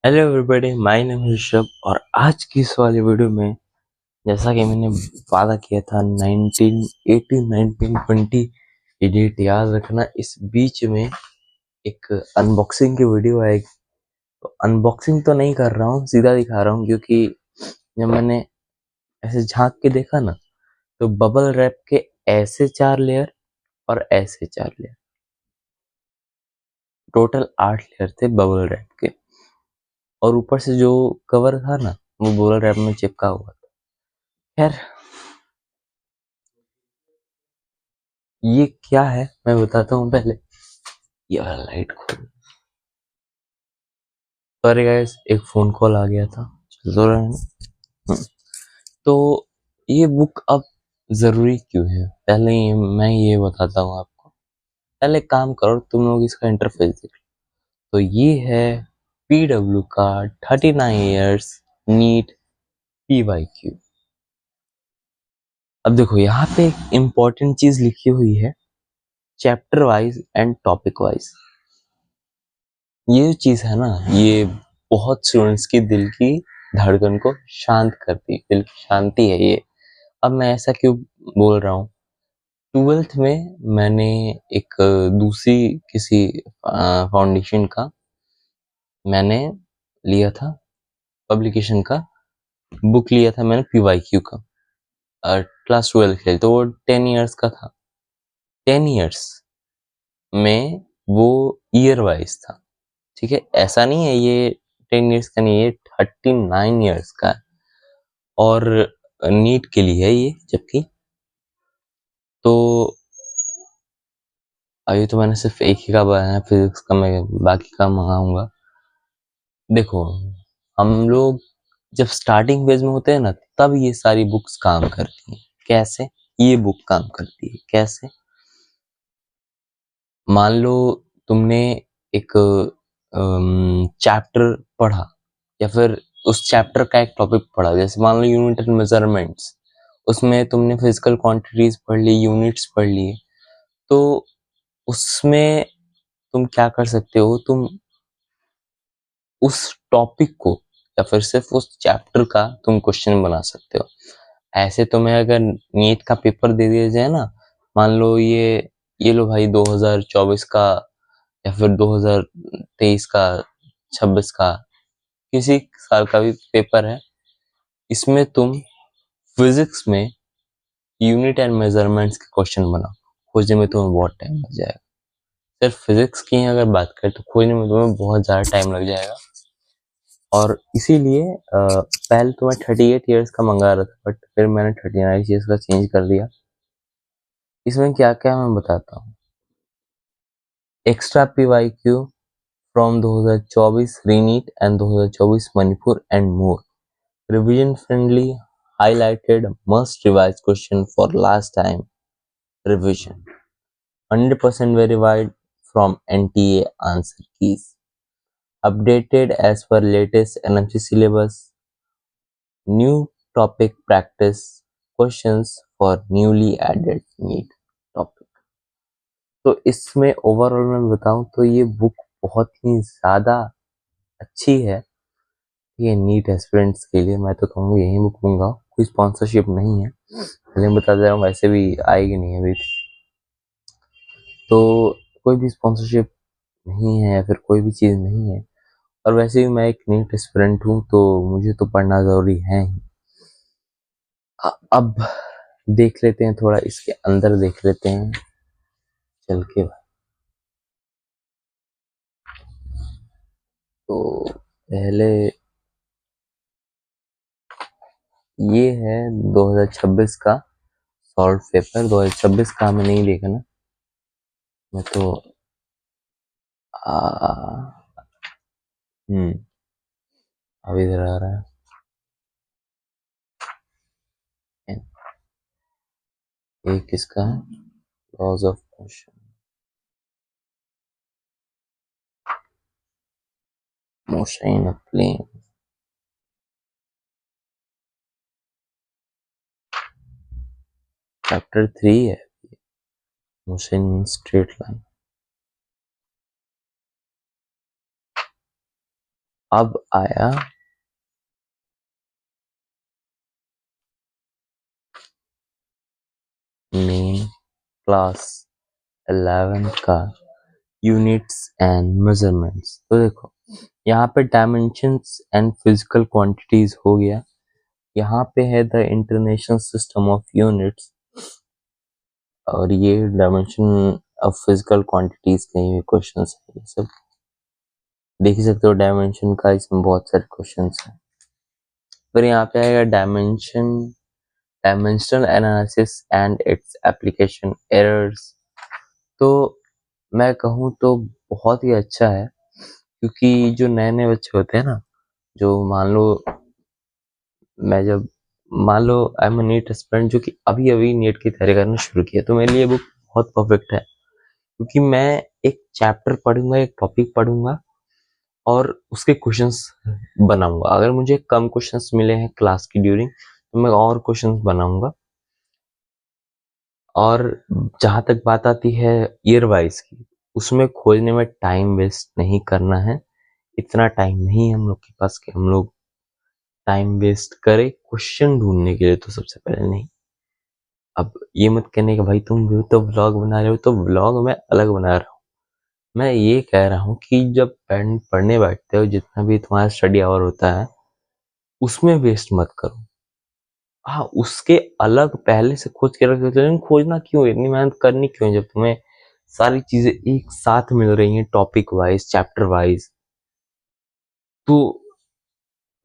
Hello everybody, my name है ऋषभ और आज की इस वाली वीडियो में जैसा कि मैंने वादा किया था 1980 1920 ये डेट याद रखना। इस बीच में एक अनबॉक्सिंग की वीडियो आएगी, तो अनबॉक्सिंग तो नहीं कर रहा हूँ, सीधा दिखा रहा हूँ क्योंकि जब मैंने ऐसे झांक के देखा ना तो बबल रैप के ऐसे 4 लेयर और ऐसे 4 लेयर, टोटल 8 लेयर थे बबल रैप के। और ऊपर से जो कवर था ना वो बबल रैप में चिपका हुआ था। खैर, ये क्या है मैं बताता हूँ पहले। ये वाला लाइट खोल। सॉरी गाइस, एक फोन कॉल आ गया था, चल तो रहा है ना। तो ये बुक अब जरूरी क्यों है, पहले मैं ये बताता हूँ आपको। पहले काम करो, तुम लोग इसका इंटरफेस देख लो। तो ये है PW का 39 इयर्स नीट PYQ। अब देखो यहाँ पे एक इम्पोर्टेंट चीज लिखी हुई है, chapter wise and topic wise. ये जो चीज है ना, ये बहुत स्टूडेंट्स की दिल की धड़कन को शांत करती है, दिल की शांति है ये। अब मैं ऐसा क्यों बोल रहा हूँ, 12th में मैंने एक दूसरी किसी फाउंडेशन का मैंने लिया था, पब्लिकेशन का बुक लिया था मैंने, PYQ का, क्लास 12 के लिए। तो वो 10 इयर्स का था। 10 इयर्स में वो ईयर वाइज था, ठीक है। ऐसा नहीं है ये 10 इयर्स का नहीं है, ये 39 इयर्स का है और नीट के लिए है ये। जबकि तो अभी तो मैंने सिर्फ एक ही का बनाया, फिजिक्स का मैं बाकी का मंगाऊंगा। देखो, हम लोग जब स्टार्टिंग फेज में होते हैं ना तब ये सारी बुक्स काम करती हैं। कैसे ये बुक काम करती है, कैसे? मान लो तुमने एक चैप्टर पढ़ा या फिर उस चैप्टर का एक टॉपिक पढ़ा, जैसे मान लो यूनिट एंड मेजरमेंट्स, उसमें तुमने फिजिकल क्वांटिटीज पढ़ ली, यूनिट्स पढ़ लिए। तो उसमें तुम क्या कर सकते हो, तुम उस टॉपिक को या फिर सिर्फ उस चैप्टर का तुम क्वेश्चन बना सकते हो। ऐसे तुम्हें अगर नीट का पेपर दे दिया जाए ना, मान लो ये लो भाई 2024 का या फिर 2023 का, 26 का, किसी साल का भी पेपर है, इसमें तुम फिजिक्स में यूनिट एंड मेजरमेंट्स के क्वेश्चन बनाओ, खोजने में तुम्हें बहुत टाइम लग जाएगा। सिर्फ फिजिक्स की अगर बात करें तो खोजने में तुम्हें बहुत ज़्यादा टाइम लग जाएगा। और इसीलिए पहले तो मैं 38 इयर्स का मंगा रहा था, बट फिर मैंने 39 इयर्स का चेंज कर दिया। इसमें क्या क्या मैं बताता हूँ। Extra PYQ from 2024 रीनीट and 2024 Manipur and more, revision friendly, highlighted must revise question for last time revision, 100% verified from NTA answer keys, updated as per latest NMC syllabus, new topic practice questions for newly added NEET topic। तो इसमें overall मैं बताऊं तो ये book बहुत ही ज़्यादा अच्छी है ये नीट एस्पिरेंट्स के लिए। मैं तो कहूँगा यही बुक मंगाओ, कोई स्पॉन्सरशिप नहीं है, पहले बता दे रहा हूँ, वैसे भी आएगी नहीं अभी, तो कोई भी स्पॉन्सरशिप नहीं है या फिर कोई भी चीज़ नहीं है। और वैसे भी मैं एक नीट एस्पिरेंट हूँ तो मुझे तो पढ़ना ज़रूरी है ही। अब देख लेते हैं, थोड़ा इसके अंदर देख लेते हैं चल के। तो पहले ये है 2026 का सॉल्व पेपर। 2026 का हमें नहीं देखना, मैं तो अब इधर आ रहा है। ये किसका है? Laws of motion in a plane. Chapter 3 है, मोशन इन स्ट्रेट लाइन। अब आया मेन क्लास 11 का यूनिट्स एंड मेजरमेंट्स। तो देखो यहाँ पे डायमेंशंस एंड फिजिकल क्वांटिटीज हो गया, यहाँ पे है the international system of units, और ये डायमेंशन ऑफ फिजिकल क्वांटिटीज के ये क्वेश्चंस है, ये सब देख ही सकते हो। डायमेंशन का इसमें बहुत सारे क्वेश्चंस हैं। फिर यहाँ पे आएगा dimensional analysis and its application errors. तो मैं कहूँ तो बहुत ही अच्छा है, क्योंकि जो नए नए बच्चे होते हैं ना, जो मान लो आई एम नीट एस्पिरेंट जो कि अभी अभी नीट की तैयारी करना शुरू किया, तो मेरे लिए बुक बहुत परफेक्ट है, क्योंकि मैं एक चैप्टर पढ़ूंगा, एक टॉपिक पढ़ूंगा और उसके क्वेश्चंस बनाऊंगा। अगर मुझे कम क्वेश्चंस मिले हैं क्लास की ड्यूरिंग, तो मैं और क्वेश्चंस बनाऊंगा। और जहां तक बात आती है ईयर वाइज की, उसमें खोजने में टाइम वेस्ट नहीं करना है। इतना टाइम नहीं है हम लोग के पास कि हम लोग टाइम वेस्ट करें क्वेश्चन ढूंढने के लिए, तो सबसे पहले नहीं। अब ये मत कहने कि भाई तुम भी तो व्लॉग बना रहे हो, तो व्लॉग मैं अलग बना रहा हूँ। मैं ये कह रहा हूँ कि जब पढ़ने बैठते हो, जितना भी तुम्हारा स्टडी आवर होता है, उसमें वेस्ट मत करो। हाँ, उसके अलग पहले से खोज के रख देते हो, खोजना क्यों है, इतनी मेहनत करनी क्यों है, जब तुम्हें सारी चीजें एक साथ मिल रही हैं टॉपिक वाइज, चैप्टर वाइज। तो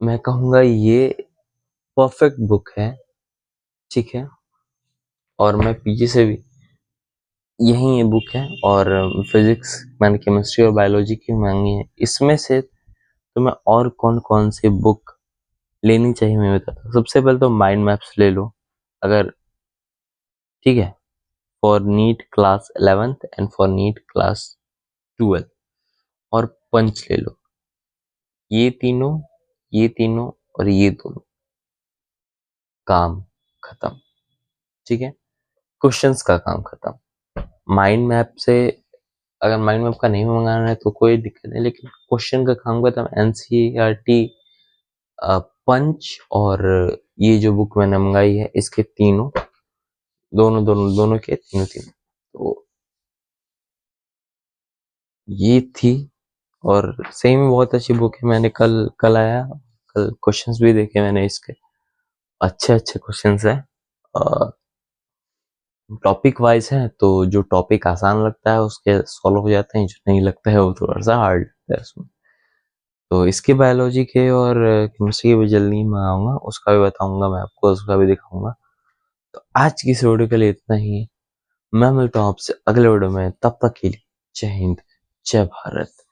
मैं कहूँगा ये परफेक्ट बुक है, ठीक है। और मैं पीछे से भी यही ये बुक है, और फिजिक्स मैंने केमिस्ट्री और बायोलॉजी की मांगी है। इसमें से तो मैं और कौन कौन सी बुक लेनी चाहिए मैं बताता हूँ। सबसे पहले तो माइंड मैप्स ले लो, अगर ठीक है, for NEET class 11th and for NEET class 12, और पंच ले लो। ये तीनों और ये दोनों, काम खत्म, ठीक है। क्वेश्चंस का काम खत्म। माइंड मैप से अगर माइंड मैप का नहीं मंगाना है तो कोई दिक्कत नहीं, लेकिन क्वेश्चन का काम खत्म। एनसीईआरटी, पंच और ये जो बुक मैंने मंगाई है, इसके तीनों दोनों के तीनों तो ये थी। और सही में बहुत अच्छी बुक है। मैंने कल आया, कल क्वेश्चंस भी देखे मैंने इसके, अच्छे अच्छे क्वेश्चंस है। टॉपिक वाइज है, तो जो टॉपिक आसान लगता है उसके सॉल्व हो जाते हैं, जो नहीं लगता है वो थोड़ा सा हार्ड लगता है उसमें। तो इसके बायोलॉजी के और केमिस्ट्री के भी जल्दी मैं आऊँगा, उसका भी बताऊंगा मैं आपको, उसका भी दिखाऊंगा। तो आज की इस वीडियो के लिए इतना ही। मैं मिलता हूँ आपसे अगले वीडियो में, तब तक के लिए जय हिंद, जय भारत।